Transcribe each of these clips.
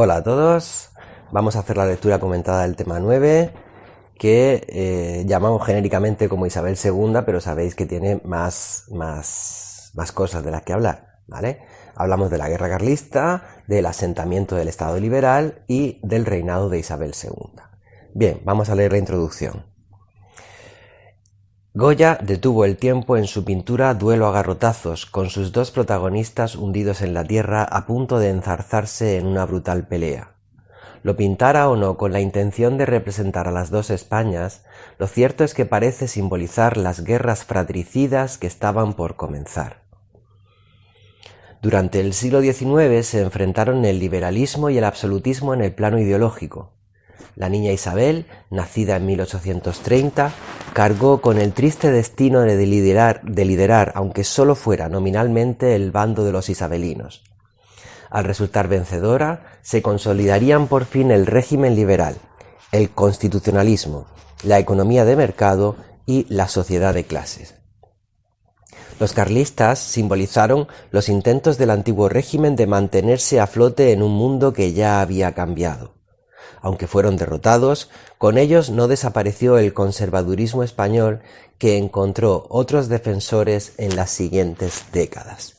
Hola a todos, vamos a hacer la lectura comentada del tema 9 que llamamos genéricamente como Isabel II, pero sabéis que tiene más cosas de las que hablar, ¿vale? Hablamos de la guerra carlista, del asentamiento del Estado liberal y del reinado de Isabel II. Bien, vamos a leer la introducción. Goya detuvo el tiempo en su pintura Duelo a garrotazos, con sus dos protagonistas hundidos en la tierra a punto de enzarzarse en una brutal pelea. Lo pintara o no con la intención de representar a las dos Españas, lo cierto es que parece simbolizar las guerras fratricidas que estaban por comenzar. Durante el siglo XIX se enfrentaron el liberalismo y el absolutismo en el plano ideológico. La niña Isabel, nacida en 1830, cargó con el triste destino de liderar, aunque solo fuera nominalmente, el bando de los isabelinos. Al resultar vencedora, se consolidarían por fin el régimen liberal, el constitucionalismo, la economía de mercado y la sociedad de clases. Los carlistas simbolizaron los intentos del antiguo régimen de mantenerse a flote en un mundo que ya había cambiado. Aunque fueron derrotados, con ellos no desapareció el conservadurismo español, que encontró otros defensores en las siguientes décadas.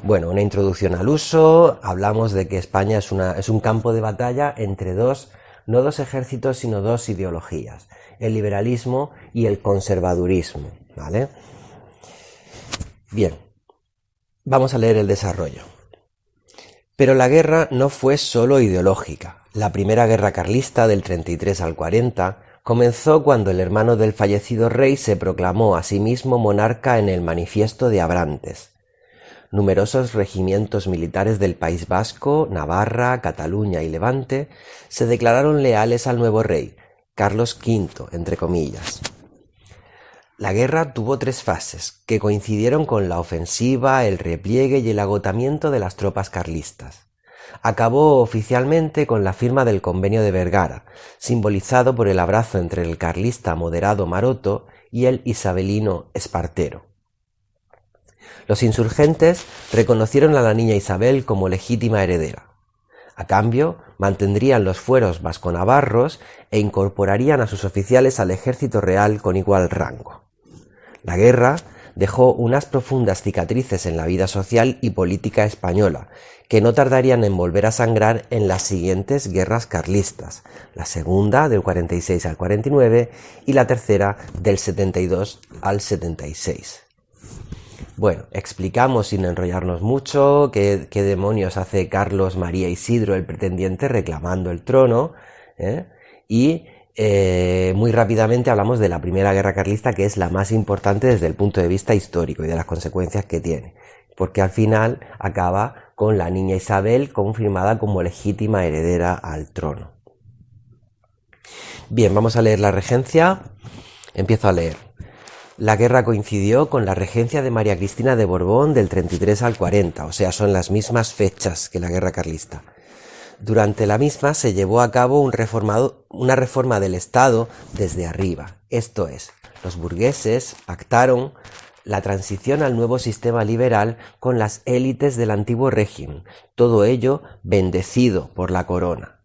Bueno, una introducción al uso. Hablamos de que España es un campo de batalla entre no dos ejércitos, sino dos ideologías, el liberalismo y el conservadurismo, ¿vale? Bien, vamos a leer el desarrollo. Pero la guerra no fue solo ideológica. La primera guerra carlista, del 33 al 40, comenzó cuando el hermano del fallecido rey se proclamó a sí mismo monarca en el Manifiesto de Abrantes. Numerosos regimientos militares del País Vasco, Navarra, Cataluña y Levante se declararon leales al nuevo rey, Carlos V, entre comillas. La guerra tuvo tres fases, que coincidieron con la ofensiva, el repliegue y el agotamiento de las tropas carlistas. Acabó oficialmente con la firma del Convenio de Vergara, simbolizado por el abrazo entre el carlista moderado Maroto y el isabelino Espartero. Los insurgentes reconocieron a la niña Isabel como legítima heredera. A cambio, mantendrían los fueros vasconavarros e incorporarían a sus oficiales al ejército real con igual rango. La guerra dejó unas profundas cicatrices en la vida social y política española, que no tardarían en volver a sangrar en las siguientes guerras carlistas, la segunda del 46 al 49 y la tercera del 72 al 76. Bueno, explicamos sin enrollarnos mucho qué demonios hace Carlos María Isidro, el pretendiente, reclamando el trono, y muy rápidamente hablamos de la primera guerra carlista, que es la más importante desde el punto de vista histórico y de las consecuencias que tiene, porque al final acaba con la niña Isabel confirmada como legítima heredera al trono. Bien, vamos a leer la regencia. Empiezo a leer. La guerra coincidió con la regencia de María Cristina de Borbón del 33 al 40, o sea, son las mismas fechas que la guerra carlista. Durante la misma se llevó a cabo una reforma del Estado desde arriba, esto es, los burgueses pactaron la transición al nuevo sistema liberal con las élites del antiguo régimen, todo ello bendecido por la corona.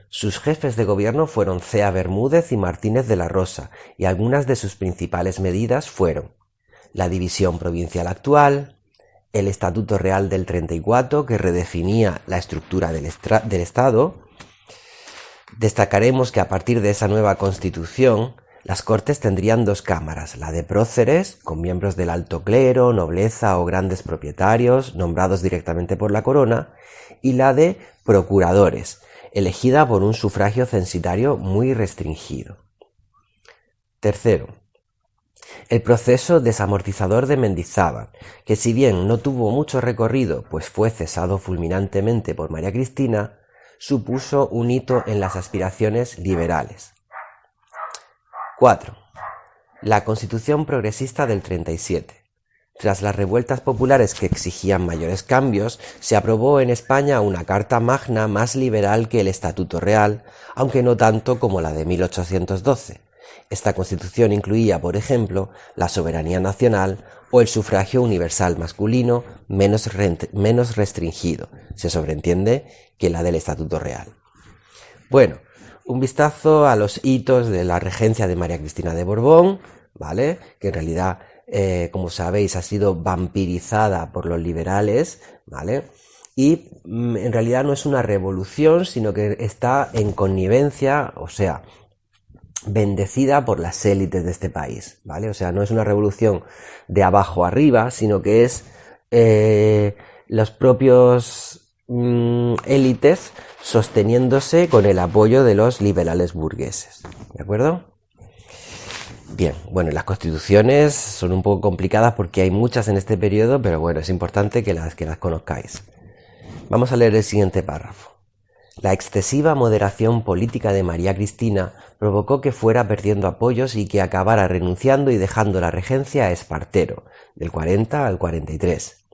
Sus jefes de gobierno fueron Cea Bermúdez y Martínez de la Rosa, y algunas de sus principales medidas fueron la división provincial actual, el Estatuto Real del 34, que redefinía la estructura del Estado. Destacaremos que a partir de esa nueva constitución, las Cortes tendrían dos cámaras, la de próceres, con miembros del alto clero, nobleza o grandes propietarios, nombrados directamente por la corona, y la de procuradores, elegida por un sufragio censitario muy restringido. Tercero, el proceso desamortizador de Mendizábal, que si bien no tuvo mucho recorrido, pues fue cesado fulminantemente por María Cristina, supuso un hito en las aspiraciones liberales. 4. La Constitución Progresista del 37. Tras las revueltas populares que exigían mayores cambios, se aprobó en España una Carta Magna más liberal que el Estatuto Real, aunque no tanto como la de 1812. Esta Constitución incluía, por ejemplo, la soberanía nacional o el sufragio universal masculino menos restringido. Se sobreentiende que la del Estatuto Real. Bueno, un vistazo a los hitos de la regencia de María Cristina de Borbón, ¿vale? Que en realidad, como sabéis, ha sido vampirizada por los liberales, ¿vale? Y en realidad no es una revolución, sino que está en connivencia, o sea, bendecida por las élites de este país, ¿vale? O sea, no es una revolución de abajo arriba, sino que es los propios élites sosteniéndose con el apoyo de los liberales burgueses, ¿de acuerdo? Bien, bueno, las constituciones son un poco complicadas porque hay muchas en este periodo, pero bueno, es importante que las conozcáis. Vamos a leer el siguiente párrafo. La excesiva moderación política de María Cristina provocó que fuera perdiendo apoyos y que acabara renunciando y dejando la regencia a Espartero, del 40 al 43.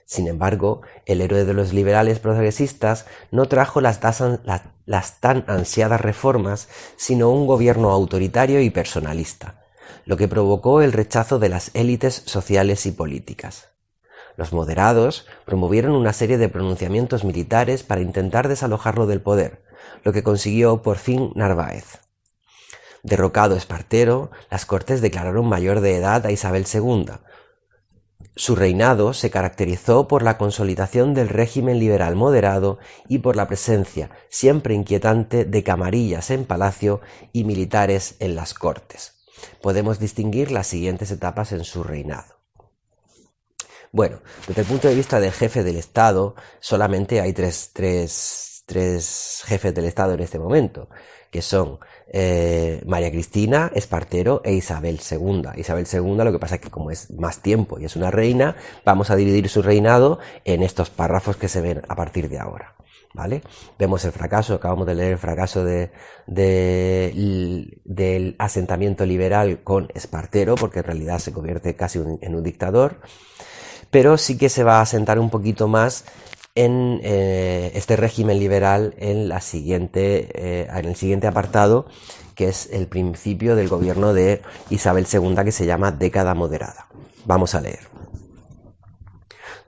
Sin embargo, el héroe de los liberales progresistas no trajo las tan ansiadas reformas, sino un gobierno autoritario y personalista, lo que provocó el rechazo de las élites sociales y políticas. Los moderados promovieron una serie de pronunciamientos militares para intentar desalojarlo del poder, lo que consiguió por fin Narváez. Derrocado Espartero, las Cortes declararon mayor de edad a Isabel II. Su reinado se caracterizó por la consolidación del régimen liberal moderado y por la presencia siempre inquietante de camarillas en palacio y militares en las Cortes. Podemos distinguir las siguientes etapas en su reinado. Bueno, desde el punto de vista del jefe del Estado, solamente hay tres jefes del Estado en este momento, que son María Cristina, Espartero e Isabel II. Isabel II, lo que pasa es que como es más tiempo y es una reina, vamos a dividir su reinado en estos párrafos que se ven a partir de ahora, ¿vale? Vemos el fracaso, acabamos de leer el fracaso del asentamiento liberal con Espartero, porque en realidad se convierte casi en un dictador. Pero sí que se va a asentar un poquito más en este régimen liberal en el siguiente apartado, que es el principio del gobierno de Isabel II, que se llama década moderada. Vamos a leer.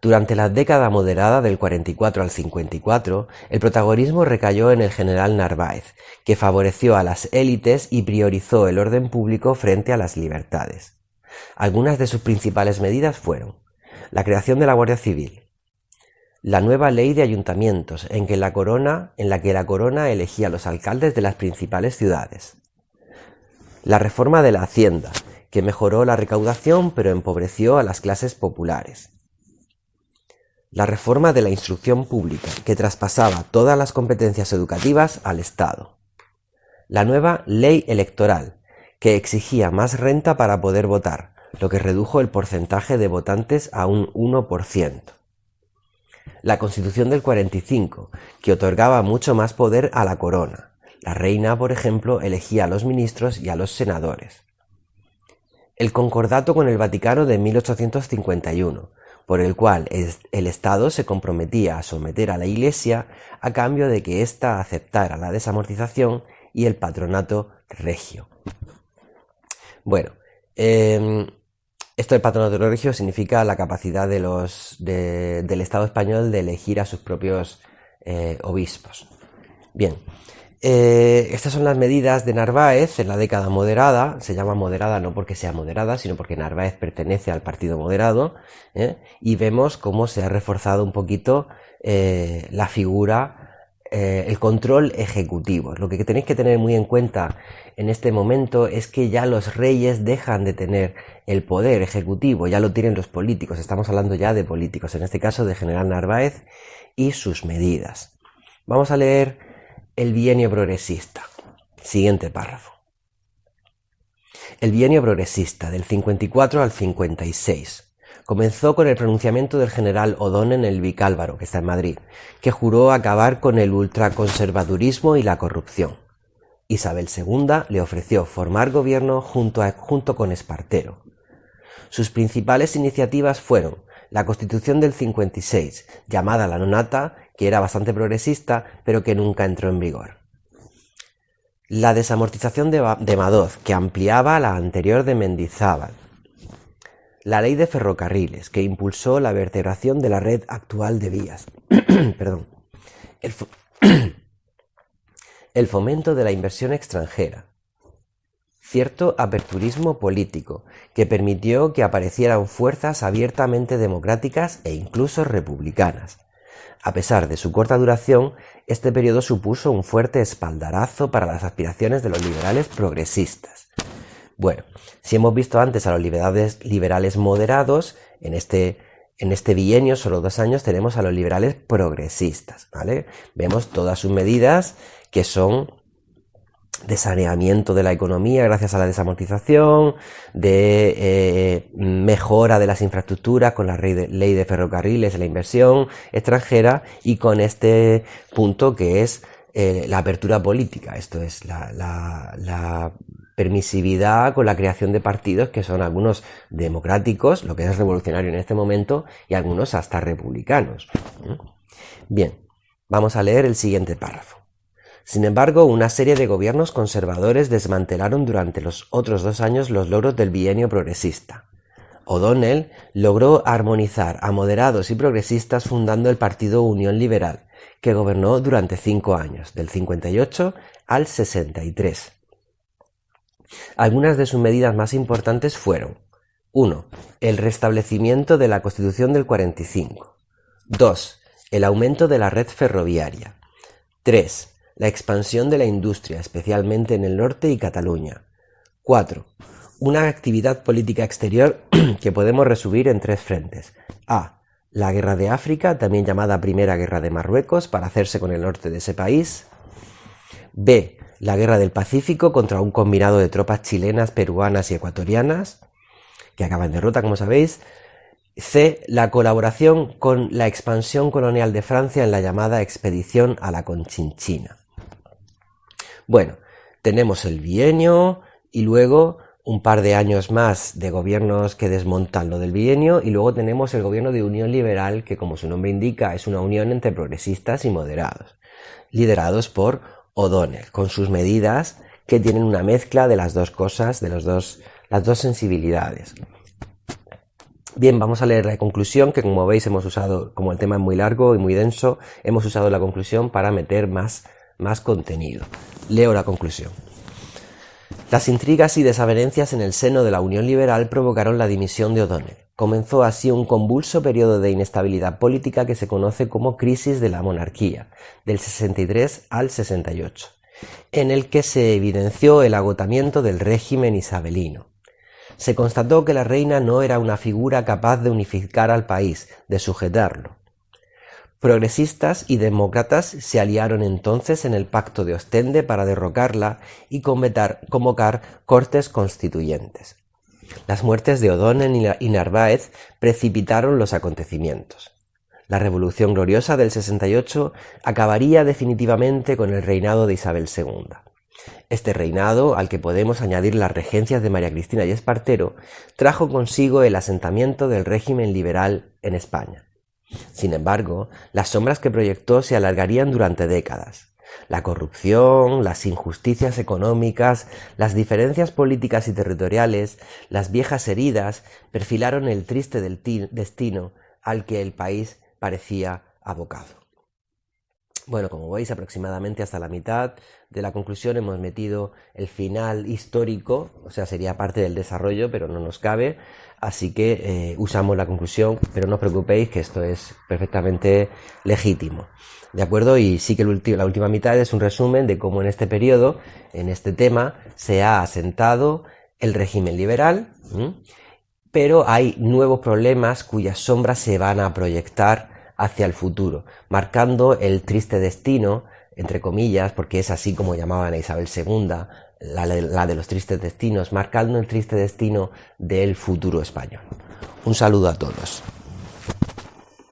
Durante la década moderada del 44 al 54, el protagonismo recayó en el general Narváez, que favoreció a las élites y priorizó el orden público frente a las libertades. Algunas de sus principales medidas fueron: la creación de la Guardia Civil, la nueva ley de ayuntamientos en que la corona elegía a los alcaldes de las principales ciudades, la reforma de la Hacienda, que mejoró la recaudación pero empobreció a las clases populares, la reforma de la instrucción pública, que traspasaba todas las competencias educativas al Estado, la nueva ley electoral, que exigía más renta para poder votar, lo que redujo el porcentaje de votantes a un 1%. La Constitución del 45, que otorgaba mucho más poder a la corona. La reina, por ejemplo, elegía a los ministros y a los senadores. El Concordato con el Vaticano de 1851, por el cual el Estado se comprometía a someter a la Iglesia a cambio de que ésta aceptara la desamortización y el patronato regio. Bueno, esto del patronato regio significa la capacidad del Estado español de elegir a sus propios obispos. Bien, estas son las medidas de Narváez en la década moderada. Se llama moderada no porque sea moderada, sino porque Narváez pertenece al partido moderado, y vemos cómo se ha reforzado un poquito la figura, el control ejecutivo. Lo que tenéis que tener muy en cuenta en este momento es que ya los reyes dejan de tener el poder ejecutivo, ya lo tienen los políticos. Estamos hablando ya de políticos, en este caso de General Narváez y sus medidas. Vamos a leer el bienio progresista. Siguiente párrafo. El bienio progresista del 54 al 56 comenzó con el pronunciamiento del general O'Donnell en el Vicálvaro, que está en Madrid, que juró acabar con el ultraconservadurismo y la corrupción. Isabel II le ofreció formar gobierno junto con Espartero. Sus principales iniciativas fueron la Constitución del 56, llamada la Nonata, que era bastante progresista, pero que nunca entró en vigor. La desamortización de Madoz, que ampliaba la anterior de Mendizábal. la Ley de Ferrocarriles, que impulsó la vertebración de la red actual de vías. Perdón. El fomento de la inversión extranjera. Cierto aperturismo político, que permitió que aparecieran fuerzas abiertamente democráticas e incluso republicanas. A pesar de su corta duración, este periodo supuso un fuerte espaldarazo para las aspiraciones de los liberales progresistas. Bueno, si hemos visto antes a los liberales moderados, en este bienio, solo 2 años, tenemos a los liberales progresistas, ¿vale? Vemos todas sus medidas que son de saneamiento de la economía gracias a la desamortización, de mejora de las infraestructuras con la ley de ferrocarriles, la inversión extranjera, y con este punto que es la apertura política. Esto es la permisividad con la creación de partidos que son algunos democráticos, lo que es revolucionario en este momento, y algunos hasta republicanos. Bien, vamos a leer el siguiente párrafo. Sin embargo, una serie de gobiernos conservadores desmantelaron durante los otros 2 años los logros del bienio progresista. O'Donnell logró armonizar a moderados y progresistas fundando el partido Unión Liberal, que gobernó durante 5 años, del 58 al 63. Algunas de sus medidas más importantes fueron: 1. El restablecimiento de la Constitución del 45. 2. El aumento de la red ferroviaria. 3. La expansión de la industria, especialmente en el norte y Cataluña. 4. Una actividad política exterior que podemos resumir en 3 frentes. A. La Guerra de África, también llamada Primera Guerra de Marruecos, para hacerse con el norte de ese país. B. La Guerra del Pacífico contra un combinado de tropas chilenas, peruanas y ecuatorianas, que acaba en derrota, como sabéis. C. La colaboración con la expansión colonial de Francia en la llamada Expedición a la Conchinchina. Bueno, tenemos el bienio y luego un par de años más de gobiernos que desmontan lo del bienio, y luego tenemos el gobierno de Unión Liberal, que como su nombre indica es una unión entre progresistas y moderados, liderados por O'Donnell, con sus medidas que tienen una mezcla de las dos cosas, de las dos sensibilidades. Bien, vamos a leer la conclusión, que como veis hemos usado, como el tema es muy largo y muy denso, hemos usado la conclusión para meter más contenido. Leo la conclusión. Las intrigas y desavenencias en el seno de la Unión Liberal provocaron la dimisión de O'Donnell. Comenzó así un convulso periodo de inestabilidad política que se conoce como crisis de la monarquía, del 63 al 68, en el que se evidenció el agotamiento del régimen isabelino. Se constató que la reina no era una figura capaz de unificar al país, de sujetarlo. Progresistas y demócratas se aliaron entonces en el Pacto de Ostende para derrocarla y convocar cortes constituyentes. Las muertes de O'Donnell y Narváez precipitaron los acontecimientos. La Revolución Gloriosa del 68 acabaría definitivamente con el reinado de Isabel II. Este reinado, al que podemos añadir las regencias de María Cristina y Espartero, trajo consigo el asentamiento del régimen liberal en España. Sin embargo, las sombras que proyectó se alargarían durante décadas. La corrupción, las injusticias económicas, las diferencias políticas y territoriales, las viejas heridas perfilaron el triste destino al que el país parecía abocado. Bueno, como veis, aproximadamente hasta la mitad de la conclusión hemos metido el final histórico, o sea, sería parte del desarrollo, pero no nos cabe, así que usamos la conclusión, pero no os preocupéis que esto es perfectamente legítimo, ¿de acuerdo? Y sí que la última mitad es un resumen de cómo en este periodo, en este tema, se ha asentado el régimen liberal, pero hay nuevos problemas cuyas sombras se van a proyectar hacia el futuro, marcando el triste destino, entre comillas, porque es así como llamaban a Isabel II, la de los tristes destinos, marcando el triste destino del futuro español. Un saludo a todos.